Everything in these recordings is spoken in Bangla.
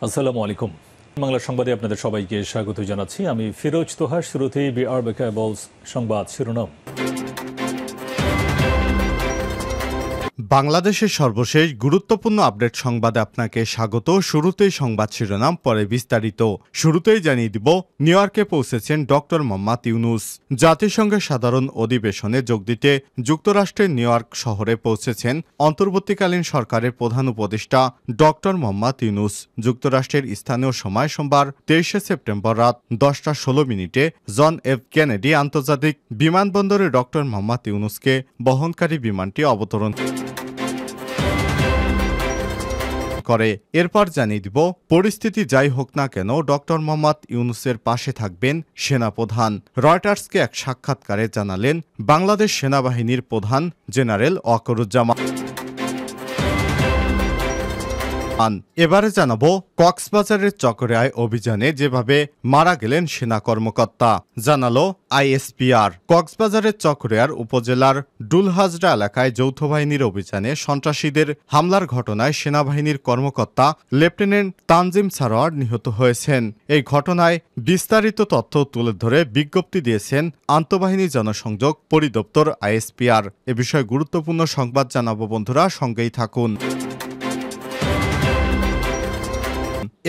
আসসালামু আলাইকুম। বাংলা সংবাদে আপনাদের সবাইকে স্বাগত জানাচ্ছি। আমি ফিরোজ তোহা। শুরুতেই বিআরবি কেবলস সংবাদ শিরোনাম। বাংলাদেশের সর্বশেষ গুরুত্বপূর্ণ আপডেট সংবাদে আপনাকে স্বাগত। শুরুতেই সংবাদ শিরোনাম, পরে বিস্তারিত। শুরুতেই জানিয়ে দিব, নিউ ইয়র্কে পৌঁছেছেন ডক্টর মোহাম্মদ ইউনূস। জাতিসংঘের সাধারণ অধিবেশনে যোগ দিতে যুক্তরাষ্ট্রের নিউ ইয়র্ক শহরে পৌঁছেছেন অন্তর্বর্তীকালীন সরকারের প্রধান উপদেষ্টা ডক্টর মোহাম্মদ ইউনূস। যুক্তরাষ্ট্রের স্থানীয় সময় সোমবার 23শে সেপ্টেম্বর রাত 10:16 জন এফ কেনেডি আন্তর্জাতিক বিমানবন্দরে ডক্টর মোহাম্মদ ইউনূসকে বহনকারী বিমানটি অবতরণ করে। এরপর জানিয়ে দিব, পরিস্থিতি যাই হোক না কেন ডক্টর মোহাম্মদ ইউনূসের পাশে থাকবেন সেনাপ্রধান। রয়টার্সকে এক সাক্ষাৎকারে জানালেন বাংলাদেশ সেনাবাহিনীর প্রধান জেনারেল ওয়াকারুজ্জামান। এবারে জানাবো, কক্সবাজারের চকরিয়ায় অভিযানে যেভাবে মারা গেলেন সেনা কর্মকর্তা, জানালো আইএসপিআর। কক্সবাজারের চকরিয়ার উপজেলার ডুলহাজরা এলাকায় যৌথ বাহিনীর অভিযানে সন্ত্রাসীদের হামলার ঘটনায় সেনাবাহিনীর কর্মকর্তা লেফটেন্যান্ট তানজিম সারোয়ার নিহত হয়েছেন। এই ঘটনায় বিস্তারিত তথ্য তুলে ধরে বিজ্ঞপ্তি দিয়েছেন আন্তঃবাহিনী জনসংযোগ পরিদপ্তর আইএসপিআর। এ বিষয়ে গুরুত্বপূর্ণ সংবাদ জানাবো বন্ধুরা, সঙ্গেই থাকুন।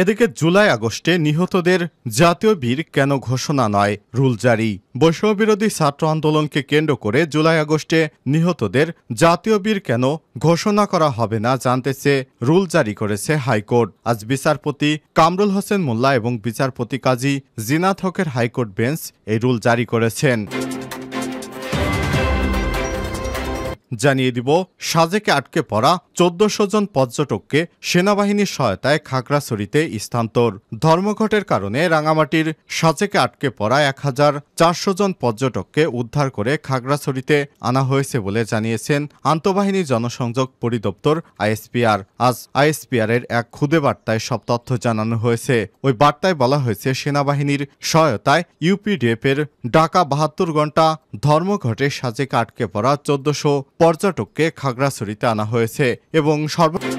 এদিকে জুলাই আগস্টে নিহতদের জাতীয় বীর কেন ঘোষণা নয়, রুল জারি। বৈষম্যবিরোধী ছাত্র আন্দোলনকে কেন্দ্র করে জুলাই আগস্টে নিহতদের জাতীয় বীর কেন ঘোষণা করা হবে না জানতে চেয়ে রুল জারি করেছে হাইকোর্ট। আজ বিচারপতি কামরুল হোসেন মোল্লা এবং বিচারপতি কাজী জিনাত হকের হাইকোর্ট বেঞ্চ এই রুল জারি করেছেন। জানিয়ে দিব, সাজেকে আটকে পড়া 1400 জন পর্যটককে সেনাবাহিনীর সহায়তায় খাগড়াছড়িতে স্থানান্তর। ধর্মঘটের কারণে রাঙামাটির সাজেকে আটকে পড়া 1400 জন পর্যটককে উদ্ধার করে খাগড়াছড়িতে আনা হয়েছে বলে জানিয়েছেন আন্তঃবাহিনী জনসংযোগ পরিদপ্তর আইএসপিআর। আজ আইএসপিআর এর এক খুদে বার্তায় সব তথ্য জানানো হয়েছে। ওই বার্তায় বলা হয়েছে, সেনাবাহিনীর সহায়তায় ইউপিডিএফ এর ডাকা 72 ঘণ্টা ধর্মঘটে সাজেকে আটকে পড়া 1400 পর্যটককে খাগড়াছড়িতে আনা হয়েছে এবং সর্বশেষ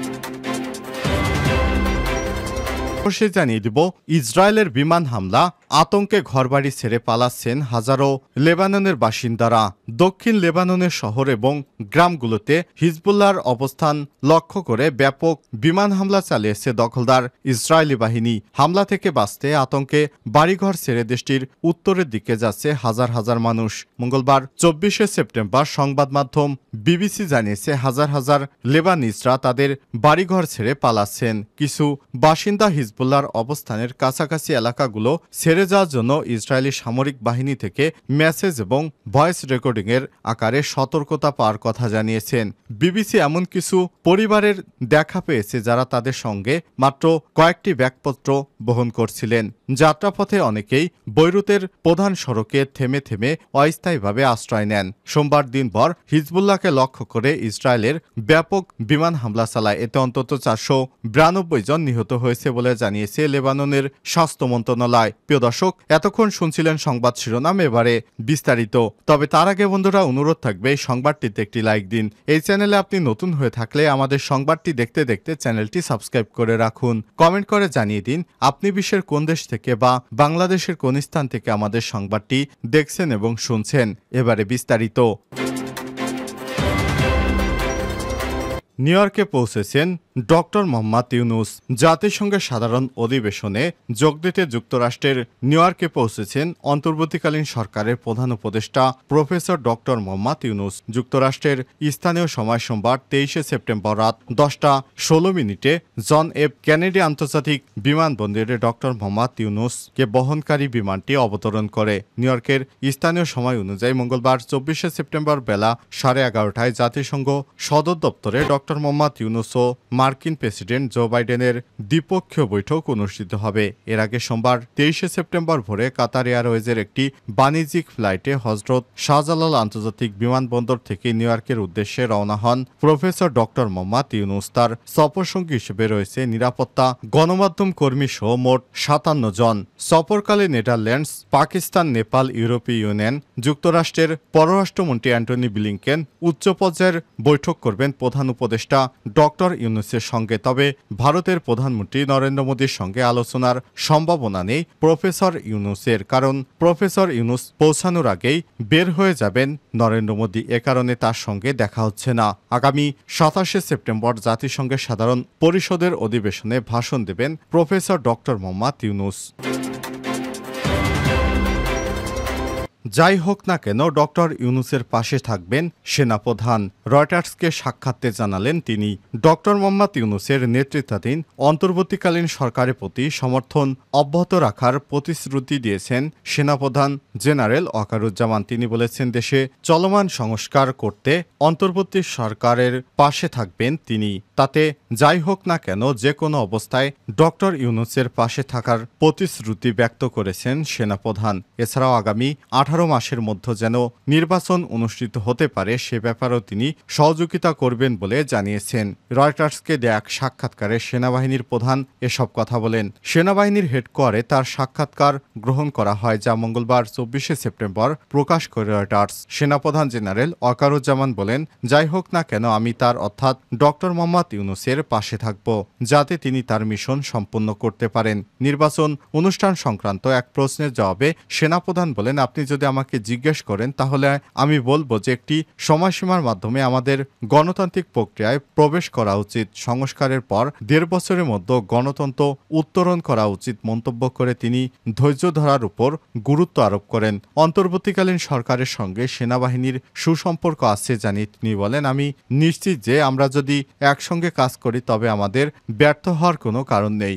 জানিয়ে দিব, ইসরায়েলের বিমান হামলা আতঙ্কে ঘরবাড়ি ছেড়ে পালাচ্ছেন হাজারো লেবাননের বাসিন্দারা। দক্ষিণ লেবাননের শহর এবং গ্রামগুলোতে হিজবুল্লাহর অবস্থান লক্ষ্য করে ব্যাপক বিমান হামলা চালিয়েছে দখলদার ইসরায়েলি বাহিনী। হামলা থেকে বাঁচতে আতঙ্কে বাড়িঘর ছেড়ে দেশটির উত্তরের দিকে যাচ্ছে হাজার হাজার মানুষ। মঙ্গলবার 24শে সেপ্টেম্বর সংবাদ মাধ্যম বিবিসি জানিয়েছে, হাজার হাজার লেবানিজরা তাদের বাড়িঘর ছেড়ে পালাচ্ছেন। কিছু বাসিন্দা হিজবুল্লাহর অবস্থানের কাছাকাছি এলাকাগুলো ছেড়ে যাওয়ার জন্য ইসরায়েলি সামরিক বাহিনী থেকে মেসেজ এবং ভয়েস রেকর্ডিং এর আকারে সতর্কতা পাওয়ার কথা জানিয়েছেন। বিবিসি এমন কিছু পরিবারের দেখা পেয়েছে যারা তাদের সঙ্গে মাত্র কয়েকটি ব্যাগপত্র বহন করছিলেন। যাত্রাপথে অনেকেই বৈরুতের প্রধান সড়কে থেমে থেমে অস্থায়ীভাবে আশ্রয় নেন। সোমবার দিনভর হিজবুল্লাহকে লক্ষ্য করে ইসরায়েলের ব্যাপক বিমান হামলা চালায়। এতে অন্তত 492 জন নিহত হয়েছে বলে জানিয়েছে লেবাননের স্বাস্থ্য মন্ত্রণালয়। প্রিয় দর্শক, এতক্ষণ শুনছিলেন সংবাদ শিরোনাম, এবারে বিস্তারিত। তবে তার আগে বন্ধুরা, অনুরোধ থাকবে এই সংবাদটিতে একটি লাইক দিন। এই চ্যানেলে আপনি নতুন হয়ে থাকলে আমাদের সংবাদটি দেখতে দেখতে চ্যানেলটি সাবস্ক্রাইব করে রাখুন। কমেন্ট করে জানিয়ে দিন আপনি বিশ্বের কোন দেশ থেকে বা বাংলাদেশের কোন স্থান থেকে আমাদের সংবাদটি দেখছেন এবং শুনছেন। এবারে বিস্তারিত। নিউ ইয়র্কে পৌঁছেছেন ডক্টর মোহাম্মদ ইউনূস। জাতিসংঘের সাধারণ অধিবেশনে যোগ দিতে যুক্তরাষ্ট্রের নিউ ইয়র্কে পৌঁছেছেন অন্তর্বর্তীকালীন সরকারের প্রধান উপদেষ্টা প্রফেসর ডক্টর মোহাম্মদ ইউনূস। যুক্তরাষ্ট্রের স্থানীয় সময় সোমবার 23শে সেপ্টেম্বর রাত 10:16 জন এফ কেনেডি আন্তর্জাতিক বিমানবন্দরে ডক্টর মোহাম্মদ ইউনূসকে বহনকারী বিমানটি অবতরণ করে। নিউ ইয়র্কের স্থানীয় সময় অনুযায়ী মঙ্গলবার 24শে সেপ্টেম্বর বেলা 11:30টায় জাতিসংঘ সদর দপ্তরে ডক্টর মোহাম্মদ ইউনূস ও মার্কিন প্রেসিডেন্ট জো বাইডেনের দ্বিপক্ষীয় বৈঠক অনুষ্ঠিত হবে। এর আগে সোমবার 23শে সেপ্টেম্বর ভোরে কাতার এয়ারওয়েজের একটি বাণিজ্যিক ফ্লাইটে হজরত শাহজালাল আন্তর্জাতিক বিমানবন্দর থেকে নিউ ইয়র্কের উদ্দেশ্যে রওনা হন প্রফেসর ডক্টর মোহাম্মদ ইউনূস। তার সফরসঙ্গী হিসেবে রয়েছে নিরাপত্তা, গণমাধ্যম কর্মী সহ মোট 57 জন। সফরকালে নেদারল্যান্ডস, পাকিস্তান, নেপাল, ইউরোপীয় ইউনিয়ন, যুক্তরাষ্ট্রের পররাষ্ট্রমন্ত্রী অ্যান্টনি ব্লিংকেন উচ্চ পর্যায়ের বৈঠক করবেন প্রধান উপদেষ্টা ডক্টর ইউনূসের ইউনূসের সঙ্গে, তবে ভারতের প্রধানমন্ত্রী নরেন্দ্র মোদীর সঙ্গে আলোচনার সম্ভাবনা নেই প্রফেসর ইউনূসের, কারণ প্রফেসর ইউনূস পৌঁছানোর আগেই বের হয়ে যাবেন নরেন্দ্র মোদী। এ কারণে তার সঙ্গে দেখা হচ্ছে না। আগামী 27 সেপ্টেম্বর জাতিসংঘের সাধারণ পরিষদের অধিবেশনে ভাষণ দেবেন প্রফেসর ডক্টর মোহাম্মদ ইউনূস। যাই হোক না কেন ডক্টর ইউনূসের পাশে থাকবেন সেনাপ্রধান। রয়টার্সকে সাক্ষাৎতে জানালেন তিনি। ডক্টর মোহাম্মদ ইউনূসের নেতৃত্বাধীন অন্তর্বর্তীকালীন সরকারের প্রতি সমর্থন অব্যাহত রাখার প্রতিশ্রুতি দিয়েছেন সেনাপ্রধান জেনারেল ওয়াকারুজ্জামান। তিনি বলেছেন, দেশে চলমান সংস্কার করতে অন্তর্বর্তী সরকারের পাশে থাকবেন তিনি। তাতে যাই হোক না কেন যে কোনো অবস্থায় ডক্টর ইউনূসের পাশে থাকার প্রতিশ্রুতি ব্যক্ত করেছেন সেনাপ্রধান। এছাড়াও আগামী 18 মাসের মধ্যে যেন নির্বাচন অনুষ্ঠিত হতে পারে সে ব্যাপারেও তিনি সহযোগিতা করবেন বলে জানিয়েছেন। রয়টার্সকে দেয়া এক সাক্ষাৎকারে সেনাবাহিনীর প্রধান এসব কথা বলেন। সেনাবাহিনীর হেডকোয়ার্টারে তার সাক্ষাৎকার গ্রহণ করা হয়, যা মঙ্গলবার 24 সেপ্টেম্বর প্রকাশ করে রয়টার্স। সেনাপ্রধান জেনারেল ওয়াকারুজ্জামান বলেন, যাই হোক না কেন আমি তার অর্থাৎ ডক্টর মোহাম্মদ ইউনূসের পাশে থাকব, যাতে তিনি তার মিশন সম্পন্ন করতে পারেন। নির্বাচন অনুষ্ঠান সংক্রান্ত এক প্রশ্নের জবাবে সেনাপ্রধান বলেন, আপনি যদি আমাকে জিজ্ঞেস করেন তাহলে আমি বলবো যে একটি সময়সীমার মাধ্যমে আমাদের গণতান্ত্রিক প্রক্রিয়ায় প্রবেশ করা উচিত। সংস্কারের পর 1.5 বছরের মধ্যে গণতন্ত্র উত্তরণ করা উচিত মন্তব্য করে তিনি ধৈর্য ধরার উপর গুরুত্ব আরোপ করেন। অন্তর্বর্তীকালীন সরকারের সঙ্গে সেনাবাহিনীর সুসম্পর্ক আছে জানিয়ে তিনি বলেন, আমি নিশ্চিত যে আমরা যদি একসঙ্গে কাজ করি তবে আমাদের ব্যর্থ হওয়ার কোনো কারণ নেই।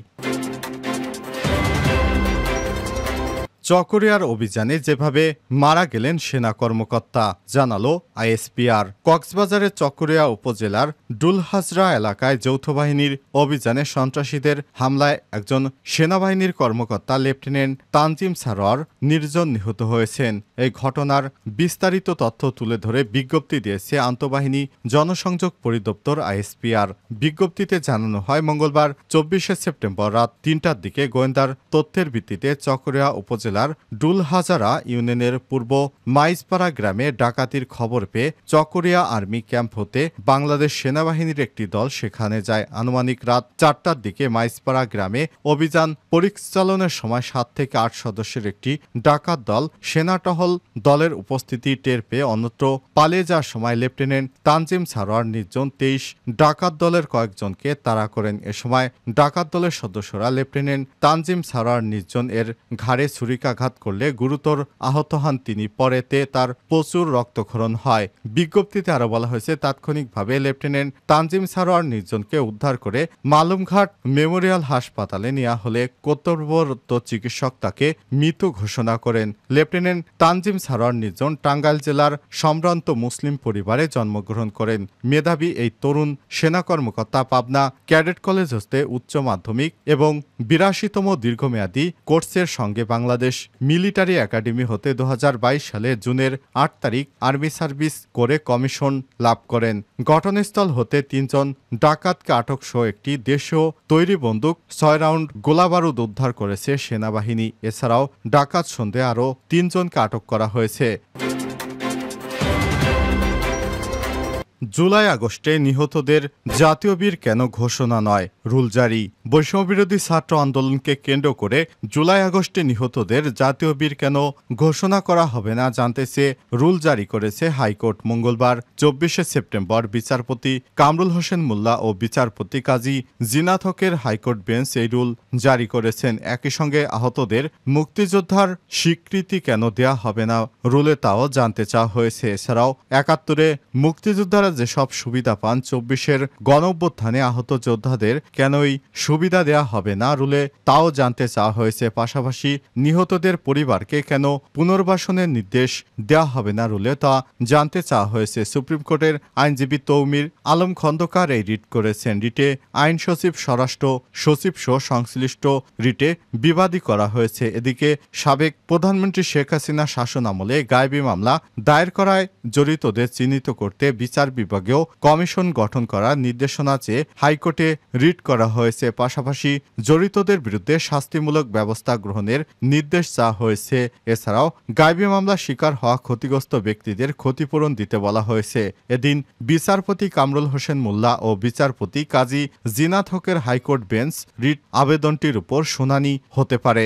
চকরিয়ার অভিযানে যেভাবে মারা গেলেন সেনা কর্মকর্তা, জানালো আইএসপিআর। কক্সবাজারের চকরিয়া উপজেলার ডুলহাজরা এলাকায় যৌথ বাহিনীর অভিযানে সন্ত্রাসীদের হামলায় একজন সেনাবাহিনীর কর্মকর্তা লেফটেন্যান্ট তানজিম সারোয়ার নির্জন নিহত হয়েছেন। এই ঘটনার বিস্তারিত তথ্য তুলে ধরে বিজ্ঞপ্তি দিয়েছে আন্তঃবাহিনী জনসংযোগ পরিদপ্তর আইএসপিআর। বিজ্ঞপ্তিতে জানানো হয়, মঙ্গলবার 24 সেপ্টেম্বর রাত 3টার দিকে গোয়েন্দার তথ্যের ভিত্তিতে চকরিয়া উপজেলা ডুলহাজারা ইউনিয়নের পূর্ব মাইজপাড়া গ্রামে ডাকাতির খবর পেয়ে চকরিয়া আর্মি ক্যাম্প হতে বাংলাদেশ সেনাবাহিনীর একটি দল সেখানে যায়। আনুমানিক রাত 4টার দিকে মাইজপাড়া গ্রামে অভিযান পরিচালনের সময় 7 থেকে 8 সদস্যের একটি ডাকাত দল সেনা টহল দলের উপস্থিতি টের পেয়ে অন্যত্র পালিয়ে যাওয়ার সময় লেফটেন্যান্ট তানজিম সারোয়ার নির্জন 23 ডাকাত দলের কয়েকজনকে তাড়া করেন। এ সময় ডাকাত দলের সদস্যরা লেফটেন্যান্ট তানজিম সারোয়ার নির্জন এর ঘাড়ে ছুরিকাঘাত করলে গুরুতর আহত হন তিনি। পরেতে তার প্রচুর রক্তক্ষরণ হয়। বিজ্ঞপ্তিতে আরো বলা হয়েছে, তাৎক্ষণিকভাবে লেফটেন্যান্ট তানজিম সারোয়ার নির্জনকে উদ্ধার করে মালুমঘাট মেমোরিয়াল হাসপাতালে নেওয়া হলে কর্তব্যরত চিকিৎসক তাকে মৃত ঘোষণা করেন। লেফটেন্যান্ট তানজিম সারোয়ার নির্জন টাঙ্গাইল জেলার সম্ভ্রান্ত মুসলিম পরিবারে জন্মগ্রহণ করেন। মেধাবী এই তরুণ সেনা কর্মকর্তা পাবনা ক্যাডেট কলেজ হতে উচ্চ মাধ্যমিক এবং 82তম দীর্ঘমেয়াদী কোর্সের সঙ্গে বাংলাদেশ মিলিটারি একাডেমি হতে 2022 সালে জুনের 8 তারিখ আর্মি সার্ভিস করে কমিশন লাভ করেন। ঘটনাস্থল হতে 3 জন ডাকাতকে আটক সহ একটি দেশীয় তৈরি বন্দুক 6 রাউন্ড গোলাবারুদ উদ্ধার করেছে সেনাবাহিনী। এছাড়াও ডাকাত সন্দেহে আরও 3 জনকে আটক করা হয়েছে। জুলাই আগস্টে নিহতদের জাতীয় বীর কেন ঘোষণা নয়, রুল জারি। বৈষম্যবিরোধী ছাত্র আন্দোলনকে কেন্দ্র করে জুলাই আগস্টে নিহতদের জাতীয় বীর কেন ঘোষণা করা হবে না জানতে চেয়ে রুল জারি করেছে হাইকোর্ট। মঙ্গলবার 24 সেপ্টেম্বর বিচারপতি কামরুল হোসেন মোল্লা ও বিচারপতি কাজী জিনাত হকের হাইকোর্ট বেঞ্চ এই রুল জারি করেছেন। একই সঙ্গে আহতদের মুক্তিযোদ্ধার স্বীকৃতি কেন দেয়া হবে না রুলে তাও জানতে চাওয়া হয়েছে। এছাড়াও 71-এ মুক্তিযোদ্ধারা যেসব সুবিধা পান 24-এর গণঅভ্যুত্থানে আহত যোদ্ধাদের কেনই সুবিধা দেয়া হবে না রুলে তাও জানতে চাওয়া হয়েছে। পাশাপাশি নিহতদের পরিবারকে কেন পুনর্বাসনের নির্দেশ দেওয়া হবে না রুলে তা জানতে চাওয়া হয়েছে। সুপ্রিম কোর্টের আইনজীবী তৌমির আলম খন্দকার এই রিট করেছেন। রিটে আইন সচিব, স্বরাষ্ট্র সচিব সহ সংশ্লিষ্ট রিটে বিবাদী করা হয়েছে। এদিকে সাবেক প্রধানমন্ত্রী শেখ হাসিনা শাসন আমলে গায়েবী মামলা দায়ের করায় জড়িতদের চিহ্নিত করতে বিচার বিভাগেও কমিশন গঠন করার নির্দেশনা চেয়ে হাইকোর্টে রিট করা হয়েছে। পাশাপাশি জড়িতদের বিরুদ্ধে শাস্তিমূলক ব্যবস্থা গ্রহণের নির্দেশ চাওয়া হয়েছে। এছাড়াও গায়েবী মামলার শিকার হওয়া ক্ষতিগ্রস্ত ব্যক্তিদের ক্ষতিপূরণ দিতে বলা হয়েছে। এদিন বিচারপতি কামরুল হোসেন মোল্লা ও বিচারপতি কাজী জিনাত হকের হাইকোর্ট বেঞ্চ রিট আবেদনটির উপর শুনানি হতে পারে।